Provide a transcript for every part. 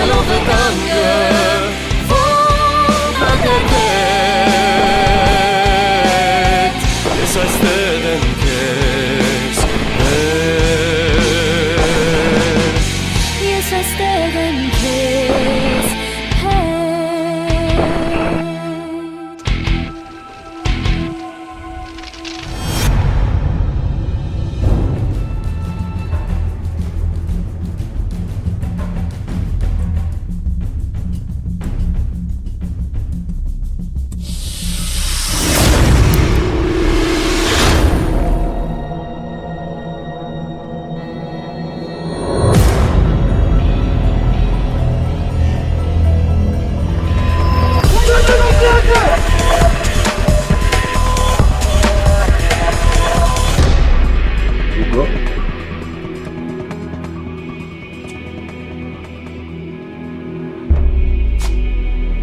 Գնալով է տանկը Ողնագերբետ Ես այստեղ եմ քեզ հետ Ես այստեղ եմ քեզ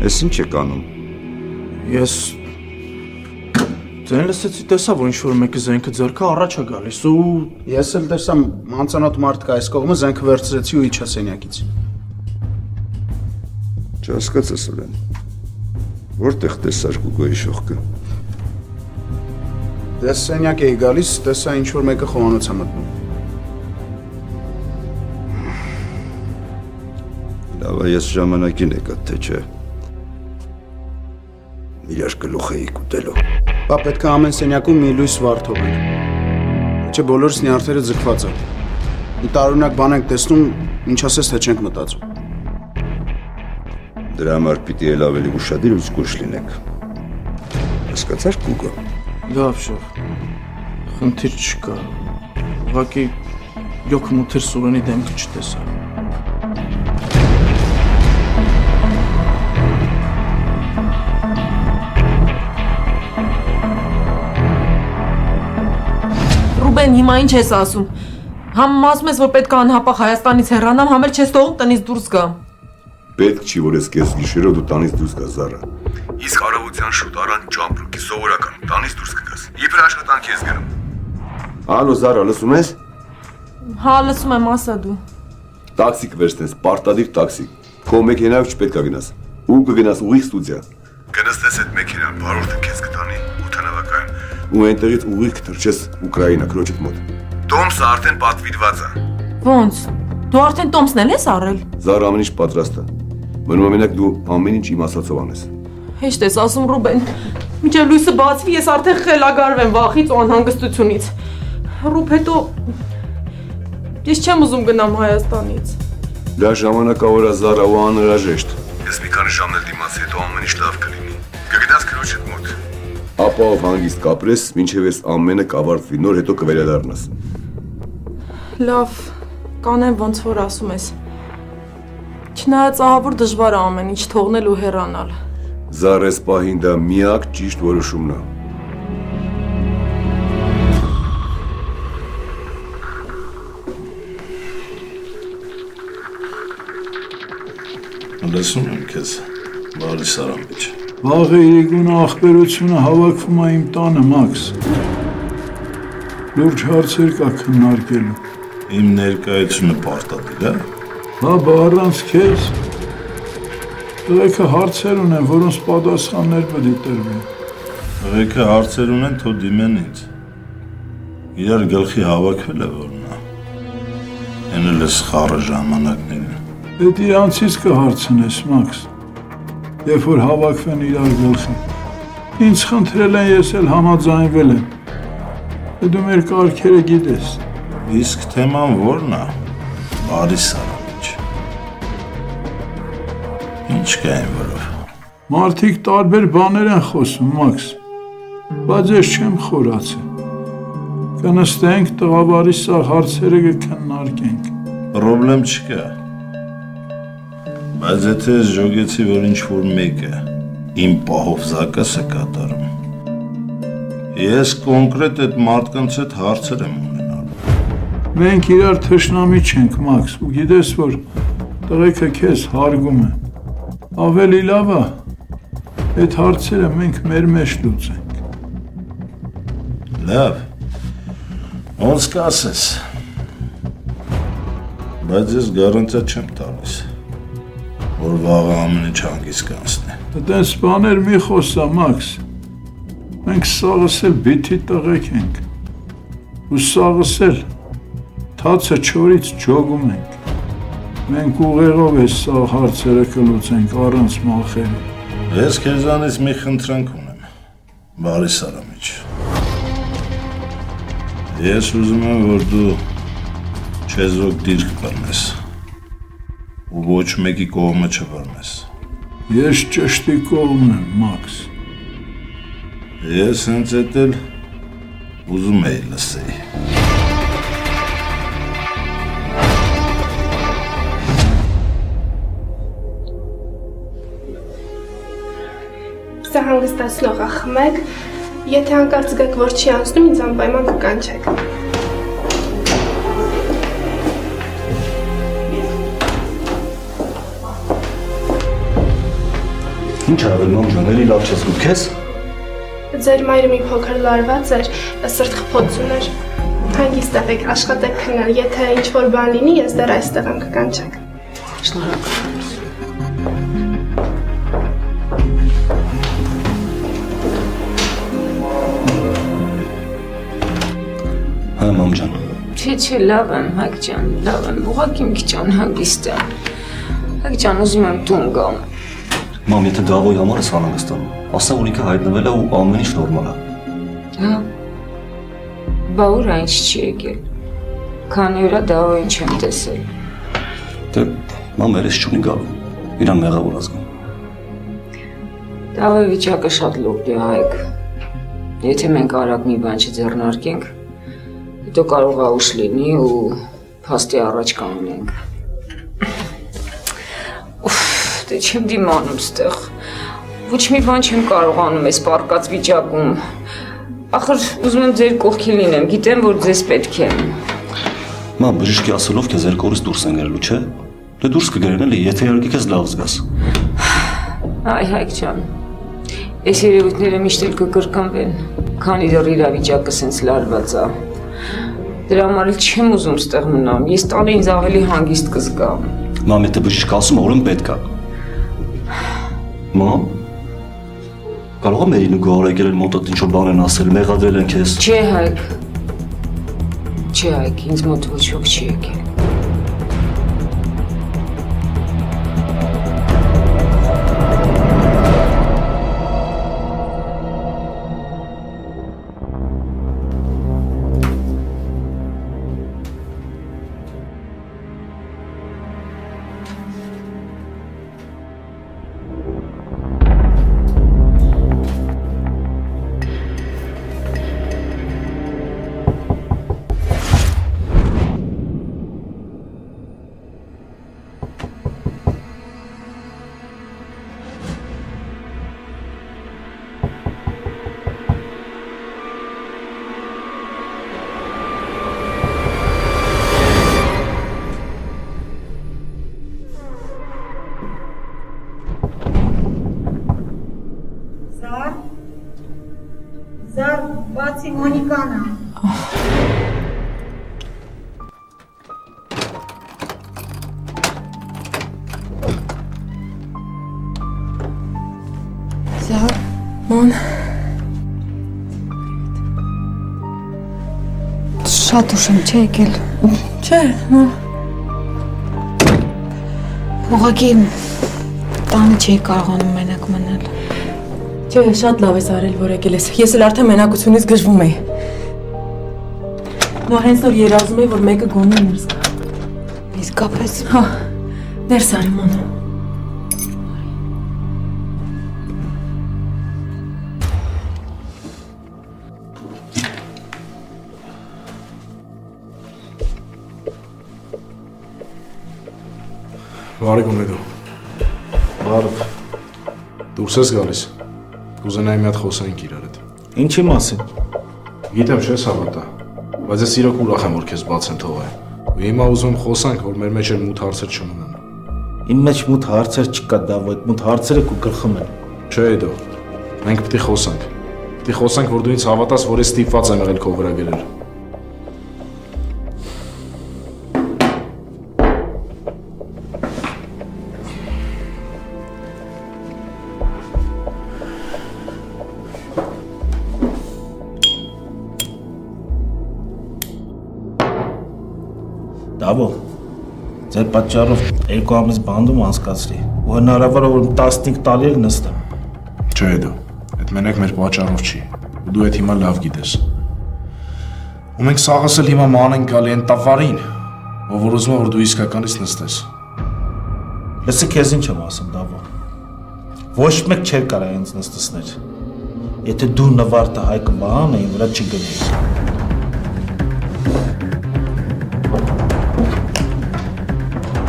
Ես ինչ եք անում։ Ես ձեն լսեցի տեսա, որ ինչ-որ մեկը զենքը ձեռքը առաջ է գալիս ու Ես էլ տեսա անծանոթ մարդ կա այս կողմը զենքը վերցրեցի ու իջա սենյակից։ Չհասկացա Սուրեն։ Որտեղ տեսար Գուգոյի շողքը։ Ես սենյակ էի գալիս, տեսա ինչ-որ մեկը խոհանոց է մտնում։ Լավ, ես ժամանակին եկա, թե չէ։ Իրար գլուխ էի կուտելու։ Բա պետք է ամեն սենյակում մի լույս վար թողենք։ Չէ բոլորս նյարդերը ձգված են։ Մի տարօրինակ բան ենք տեսնում, ինչ ասես թե չենք մտածում։ Դրա համար պիտի էլ ավելի ուշադիր ու զգույշ լինեք։ Հասկացար Գուգո։ լավ շеф։ Խնդիր չկա։ Ուղղակի յոքմութեր Սուրենի դեմքը չտեսա։ Ռուբեն, հիմա ինչ ես ասում։ Համ ասում ես, որ պետք է անհապաղ Հայաստանից հեռանամ, համ էլ չես թողում տնից դուրս գամ։ Պետք չի, որ ես կես գիշերով դու տանից դուրս գաս Զարա։ Իսկ առավոտյան շուտ առանց ճամպրուկի սովորական տանից դուրս կգաս։ Իբր աշխատանքի ես գնում։ Ալո Զարա, լսում ես։ Հա, լսում եմ, ասա դու։ Տաքսի կվերցնես, պարտադիր տաքսի։ Քո մեքենայով չպետք է գնաս։ Ու կգնաս ուղիղ ստուդիա։ Կնստես այդ մեքենան, բարորդը քեզ կտանի ութանավակայում։ Ու այնտեղից ուղիղ կթռչես Ուկրաինա քրոջդ մոտ։ Տոմսը արդեն պատվիրված է։ Ոնց։ Դու արդեն Տոմսն էլ ես առել։ Զարա ամեն ինչ պատրաստ է։ Մնում է մենակ դու ամեն ինչ իմ ասածով անես։ Հեշտ ես ասում Ռուբեն։ Մինչև լույսը բացվի, ես արդեն խելագարվեմ վախից ու անհանգստությունից։ Ռուբ, հետո ես չեմ ուզում գնամ Հայաստանից։ Դա ժամանակավոր է Զարա ու անհրաժեշտ։ Ես մի քանի ժամն էլ դիմացի, հետո ամեն ինչ լավ կլինի։ Կգնաս քրոջդ մոտ։ Ապահով հանգիստ կապրես, մինչև ես ամենը կավարտվի, նոր հետո կվերադառնաս։ Լավ, կանեմ ոնց որ ասում ես։ Չնայած ահավոր դժվար է ամեն ինչ թողնել ու հեռանալ։ Զարես պահին դա միակ ճիշտ որոշումն է։ Լսում եմ քեզ, բարի Սարամիչ։ Վաղը իրիկունը աղբերությունը հավաքվում է իմ տանը, Մաքս։ Լուրջ հարցեր կա քննարկելու։ Իմ ներկայությունը պարտադիր է։ Հա, բա առանց քեզ։ Տղեկը հարցեր ունեն, որոնց պատասխաններ պետք է տրվեն։ Տղեկը հարցեր ունեն, թող դիմեն ինձ։ Իրար գլխի հավաքվել է որ նա։ Էնել է սխառը ժամանակներին։ Էդ իրանցից կհարցնես, Մաքս։ Երբ որ հավաքվեն իրար գլխի։ Ինձ խնդրել են, ես էլ համաձայնվել եմ։ Դու մեր կարգերը գիտես։ Իսկ թեման ո՞րն է, բարի Սարամիչ։ Ինչ կա այն որով։ Մարդիկ տարբեր բաներ են խոսում, Մաքս։ Բայց ես չեմ խորացել։ Կնստենք, տղավարի սաղ հարցերը կքննարկենք։ Պրոբլեմ չկա։ Բայց եթե ես ժոգեցի, որ ինչ-որ մեկը իմ պահով զակաս է կատարում, ես կոնկրետ այդ մարդկանց հետ հարցեր եմ ունենալու։ Մենք իրար թշնամի չենք, Մաքս, ու գիտես, որ տղեկը քեզ հարգում է։ Ավելի լավ է, այդ հարցերը մենք մեր մեջ լուծենք։ Լավ, ոնց կասես, բայց ես գարանտիա չեմ տալիս։ որ վաղը ամեն ինչ հանգիստ կանցնի։ Այդպես բաներ մի խոսա, Մաքս։ Մենք սաղս էլ բիթի տղեկ ենք։ Ու սաղս էլ թացը չորից ջոգում ենք։ Մենք ուղեղով այս սաղ հարցերը կլուծենք առանց մախերի։ Ես քեզանից մի խնդրանք ունեմ, Բարիս Արամիչ։ Ես ուզում եմ, որ դու չեզոք դիրք բռնես ու ոչ մեկի կողմը չբռնես։ Ես ճշտի կողմն եմ, Մաքս։ Ես հենց էդ էլ ուզում էի լսեի։ Սա հանգստացնող է, խմեք, եթե հանկարծ զգաք, որ չի անցնում, ինձ անպայման կկանչեք։ Ինչ արվել մամջան, էլի լավ չես գուտ քեզ։ Ձեր մայրը մի փոքր լարված էր, սրտխփոց ուներ։ Հանգիստ եղեք, աշխատեք քնել, եթե ինչ-որ բան լինի, ես դեռ այստեղ եմ կկանչեք։ Հա, մամջան։ Չէ, լավ եմ, Հայկ ջան, լավ եմ, ուղղակի մի քիչ անհանգիստ եմ։ Հայկ ջան, ուզում եմ տուն գամ։ Մամ, եթե դավոյի համար ես անհանգստանում, ասա որ ինքը հայտնվել է ու ամեն ինչ նորմալ է։ Հա։ Բա ուր այնց չի եկել։ Քանի օր է դավոյին չեմ տեսել։ Դե, մամ, երես չունի գալու, իրան մեղավոր ազգում։ Դավոյի վիճակը շատ լուրջ է, Հայկ։ Եթե մենք արագ մի բան չձեռնարկենք, հետո կարող է ուշ լինի ու փաստի առաջ կանգնենք։ Դե չեմ դիմանում ստեղ, ոչ մի բան չեմ կարողանում այս պարկած վիճակում, ախր ուզում եմ ձեր կողքի լինեմ, գիտեմ, որ ձեզ պետք է։ Մամ, բժիշկի ասելով քեզ երկու օրից դուրս են գրելու, չէ, դե դուրս կգրեն էլի, եթե իհարկե քեզ լավ զգաս։ Այ Հայկ ջան, այս երևույթները միշտ էլ կկրկնվեն, քանի դեռ իրավիճակը սենց լարված է։ Դրա համար էլ չեմ ուզում ստեղ մնամ, ես տանը ինձ ավելի հանգիստ կզգամ։ Մամ, եթե բժիշկը ասում է, ուրեմն պետք է։ Մամ, կարող եմ Էրին ու Գոհարը եկել մոտդ ինչ-որ բան են ասել, մեղադրել են քեզ։ Չէ, Հայկ, ինձ մոտ ոչ ոք չի եկել։ Զար, բացի Մոնիկան է։ Զար, ման։ Շատ ուշ եմ չէ եկել։ Չէ, մամ։ Ուղղակի տանը չի կարողանում մենակ մնալ։ Չէ, շատ լավ ես արել, որ եկել ես։ Ես էլ արդեն մենակությունից գժվում էի։ Նա հենց նոր երազում էի, որ մեկը գոնե ներս գա։ Իսկապես։ Հա, ներս արի ման։ Բարի գոնե դու։ Բարդ։ Դուրս ես գալիս։ Կուզենայի մի հատ խոսանք իրար հետ։ Ինչի մասին։ Գիտեմ չես հավատա, բայց ես իրոք ուրախ եմ, որ քեզ բաց են թողել։ Ու հիմա ուզում խոսանք, որ մեր մեջ էլ մութ հարցեր չմնան։ Իմ մեջ մութ հարցեր չկա, Դավոյ, մութ հարցերը կու գլխում են։ Չէ դու։ Մենք պետք է խոսանք։ Պետք է խոսանք, որ դու ինձ հավատաս, որ ես ստիպված եմ եղել քո վրա գերել։ Դավո, ձեր պատճառով 2 ամիս բանդում անցկացրի, ու հնարավոր է որ 15 տարի էլ նստեմ։ Չէ դու, այդ մենակ մեր պատճառով չի, ու դու այդ հիմա լավ գիտես։ Ու մենք սաղս էլ հիմա ման ենք գալի են տավարին, որ ուզում է որ դու իսկականից նստես։ Լսի քեզ ինչ եմ ասում, Դավո։ Ոչ մեկ չէր կարող ինձ նստեցնել։ Եթե դու նվարտը Հայկ Վահանն էին վրա չգնեիր։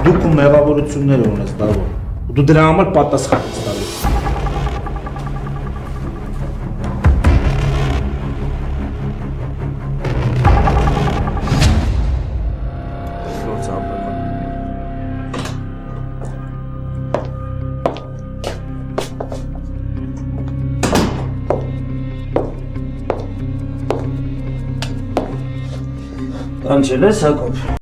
Դու քո մեղավորությունները ունես, Դավո։ Դու դրա համար պատասխան ես տալու։ Անջելես Հակոբ։